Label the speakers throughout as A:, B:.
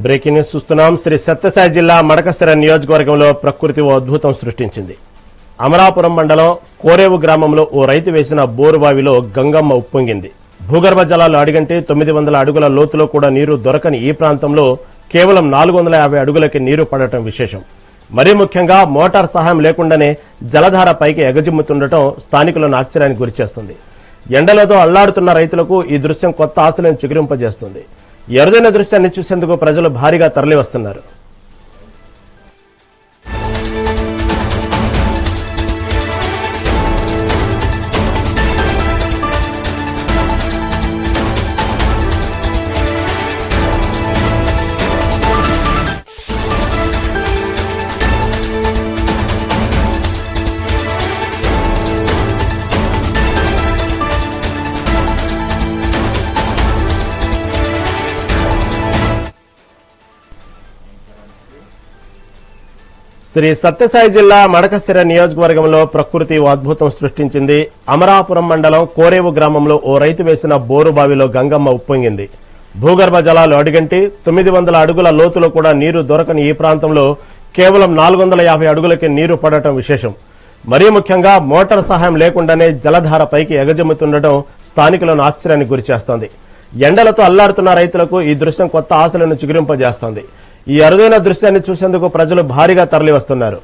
A: Breaking news చూస్తున్నాం. శ్రీ సత్యసాయి జిల్లా మడకశిర నియోజకవర్గంలో ప్రకృతి ఓ అద్భుతం సృష్టించింది. అమలాపురం మండలం కోరేవు గ్రామంలో ఓ రైతు వేసిన బోరుబావిలో గంగమ్మ ఉప్పొంగింది. భూగర్భ జలాలు అడిగంటే 900 అడుగుల లోతులో కూడా నీరు దొరకని ఈ ప్రాంతంలో కేవలం 450 అడుగులకి నీరు పడటం విశేషం. మరీ ముఖ్యంగా మోటార్ సహాయం లేకుండానే జలధార పైకి ఎగజిమ్ముతుండటం స్థానికులను ఆశ్చర్యానికి గురిచేస్తుంది. ఎండలతో అల్లాడుతున్న రైతులకు ఈ దృశ్యం కొత్త ఆశలను చిగురింపజేస్తుంది. ఎరుదైన దృశ్యాన్ని చూసేందుకు ప్రజలు భారీగా తరలివస్తున్నారు. శ్రీ సత్యసాయి జిల్లా మడకశిర నియోజకవర్గంలో ప్రకృతి ఓ అద్భుతం సృష్టించింది. అమరాపురం మండలం కోరేవు గ్రామంలో ఓ రైతు వేసిన బోరుబావిలో గంగమ్మ ఉప్పొంగింది. భూగర్భ జలాలు అడిగంటి 900 అడుగుల లోతులో కూడా నీరు దొరకని ఈ ప్రాంతంలో కేవలం 450 అడుగులకి నీరు పడటం విశేషం. మరీ ముఖ్యంగా మోటార్ సహాయం లేకుండానే జలధార పైకి ఎగజమ్ముతుండటం స్థానికులను ఆశ్చర్యానికి గురిచేస్తోంది. ఎండలతో అల్లాడుతున్న రైతులకు ఈ దృశ్యం కొత్త ఆశలను చిగురింపజేస్తోంది. ఈ అరుదైన దృశ్యాన్ని చూసేందుకు ప్రజలు భారీగా తరలివస్తున్నారు.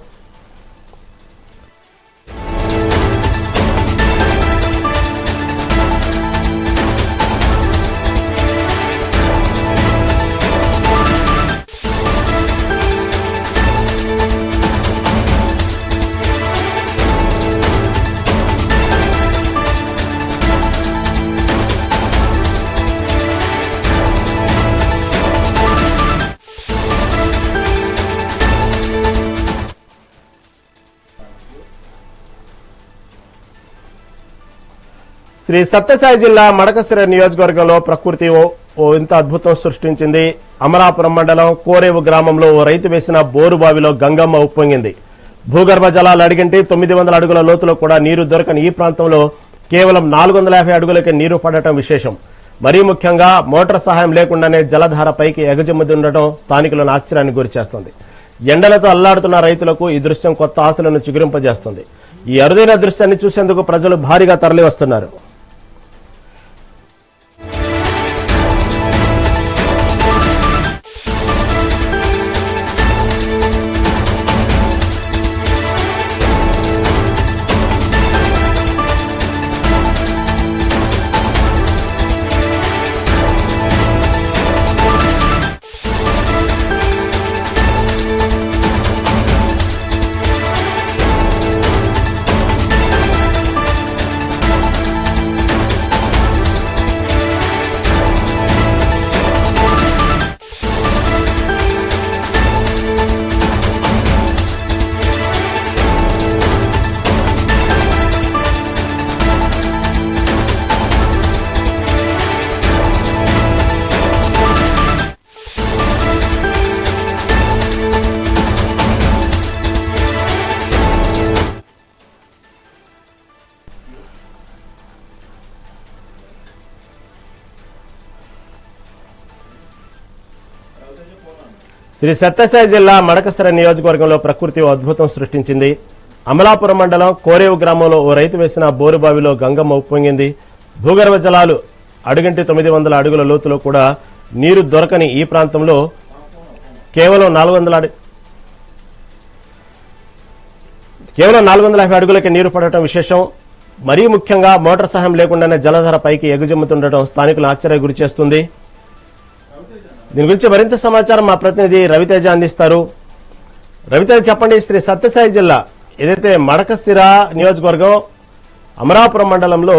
A: శ్రీ సత్యసాయి జిల్లా మడకశిర నియోజకవర్గంలో ప్రకృతి ఓ ఇంత అద్భుతం సృష్టించింది. అమలాపురం మండలం కోరేవు గ్రామంలో ఓ రైతు వేసిన బోరుబావిలో గంగమ్మ ఉప్పొంగింది. భూగర్భ జలాలు అడిగంటే 900 అడుగుల లోతులో కూడా నీరు దొరకని ఈ ప్రాంతంలో కేవలం 450 అడుగులకి నీరు పడటం విశేషం. మరీ ముఖ్యంగా మోటార్ సహాయం లేకుండానే జలధార పైకి ఎగజమ్ముతుండటం స్థానికులను ఆశ్చర్యానికి గురిచేస్తోంది. ఎండలతో అల్లాడుతున్న రైతులకు ఈ దృశ్యం కొత్త ఆశలను చిగురింపజేస్తుంది. ఈ అరుదైన దృశ్యాన్ని చూసేందుకు ప్రజలు భారీగా తరలివస్తున్నారు. శ్రీ సత్యసాయి జిల్లా మడకశిర నియోజకవర్గంలో ప్రకృతి ఓ అద్భుతం సృష్టించింది. అమలాపురం మండలం కోరేవు గ్రామంలో ఓ రైతు వేసిన బోరుబావిలో గంగమ్మ ఉప్పొంగింది. భూగర్భ జలాలు అడుగంటి 900 అడుగుల లోతులో కూడా నీరు దొరకని ఈ ప్రాంతంలో కేవలం 450 అడుగులకి నీరు పడటం విశేషం. మరీ ముఖ్యంగా మోటార్ సహాయం లేకుండానే జలధార పైకి ఎగజమ్ముతుండటం స్థానికులు ఆశ్చర్య గురిచేస్తుంది. దీని గురించి మరింత సమాచారం మా ప్రతినిధి రవితేజ అందిస్తారు. రవితేజ, చెప్పండి. శ్రీ సత్యసాయి జిల్లా ఏదైతే మడకశిర నియోజకవర్గం అమరాపురం మండలంలో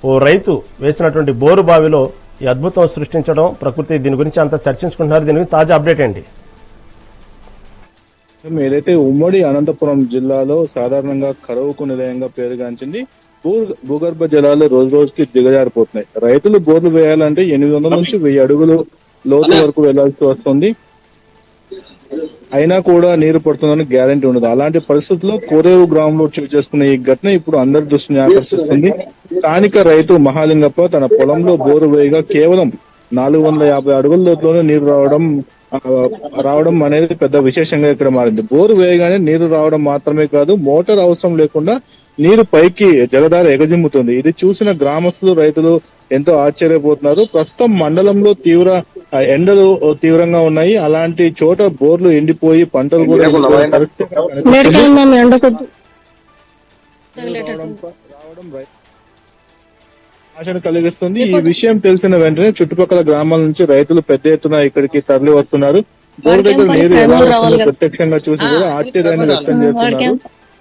A: ఓ రైతు వేసినటువంటి బోరు బావిలో ఈ అద్భుతం సృష్టించడం ప్రకృతి, దీని గురించి అంతా చర్చించుకుంటున్నారు. దీని గురించి తాజా అప్డేట్ ఏంటి?
B: ఏదైతే ఉమ్మడి అనంతపురం జిల్లాలో సాధారణంగా కరువుకు నిలయంగా పేరుగాంచింది. భూగర్భ జలాలు రోజు రోజుకి దిగజారిపోతున్నాయి. రైతులు బోర్లు వేయాలంటే 800 నుంచి 1000 అడుగులు లోతు వరకు వెళ్లాల్సి వస్తుంది. అయినా కూడా నీరు పడుతుందని గ్యారంటీ ఉండదు. అలాంటి పరిస్థితుల్లో కోరేవు గ్రామంలో చోటు చేసుకున్న ఈ ఘటన ఇప్పుడు అందరి దృష్టిని ఆకర్షిస్తుంది. స్థానిక రైతు మహాలింగప్ప తన పొలంలో బోరు వేయగా కేవలం 450 అడుగుల లోతులోనే నీరు రావడం ఆ, రావడం అనేది పెద్ద విశేషంగా ఇక్కడ మారింది. బోరు వేయగానే నీరు రావడం మాత్రమే కాదు, మోటార్ అవసరం లేకుండా నీరు పైకి జలధార ఎగజిమ్ముతుంది. ఇది చూసిన గ్రామస్తులు, రైతులు ఎంతో ఆశ్చర్యపోతున్నారు. ప్రస్తుతం మండలంలో ఎండలు తీవ్రంగా ఉన్నాయి. అలాంటి చోట బోర్లు ఎండిపోయి పంటలు కూడా ఎండిపోయే పరిస్థితి కనిపిస్తుంది. రావడం ఆశను కలిగిస్తుంది. ఈ విషయం తెలిసిన వెంటనే చుట్టుపక్కల గ్రామాల నుంచి రైతులు పెద్ద ఎత్తున ఇక్కడికి తరలి వస్తున్నారు. బోరు దగ్గర నీరు ఎలా వస్తుందో ప్రత్యక్షంగా చూసి కూడా ఆశ్చర్యాన్ని వ్యక్తం చేస్తున్నారు.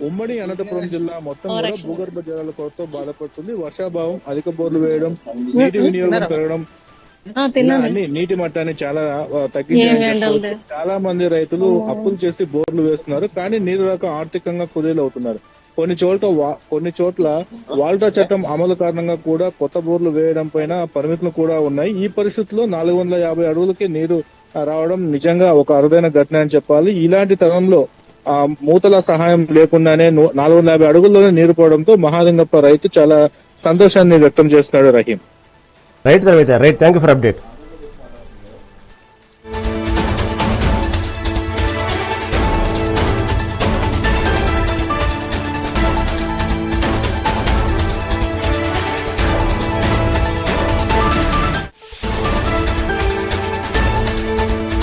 B: ఉమ్మడి అనంతపురం జిల్లా మొత్తం కూడా భూగర్భ జలాల కొరత బాధపడుతుంది. వర్షాభావం, అధిక బోర్లు వేయడం, నీటి వినియోగం పెరగడం, నీటి మట్టాన్ని చాలా తగ్గించాలని చెప్పవచ్చు. చాలా మంది రైతులు అప్పులు చేసి బోర్లు వేస్తున్నారు, కానీ నీరు రాక ఆర్థికంగా కుదేలవుతున్నారు. కొన్ని చోట్ల వాల్టా చట్టం అమలు కారణంగా కూడా కొత్త బోర్లు వేయడం పైన పరిమితులు కూడా ఉన్నాయి. ఈ పరిస్థితుల్లో 450 అడుగులకి నీరు రావడం నిజంగా ఒక అరుదైన ఘటన అని చెప్పాలి. ఇలాంటి తరుణంలో మూతల సహాయం లేకుండానే 450 అడుగుల్లోనే నీరు పోవడంతో మహాలింగప్ప రైతు చాలా సంతోషాన్ని వ్యక్తం చేస్తున్నాడు. Rahim,
A: right thank you for update.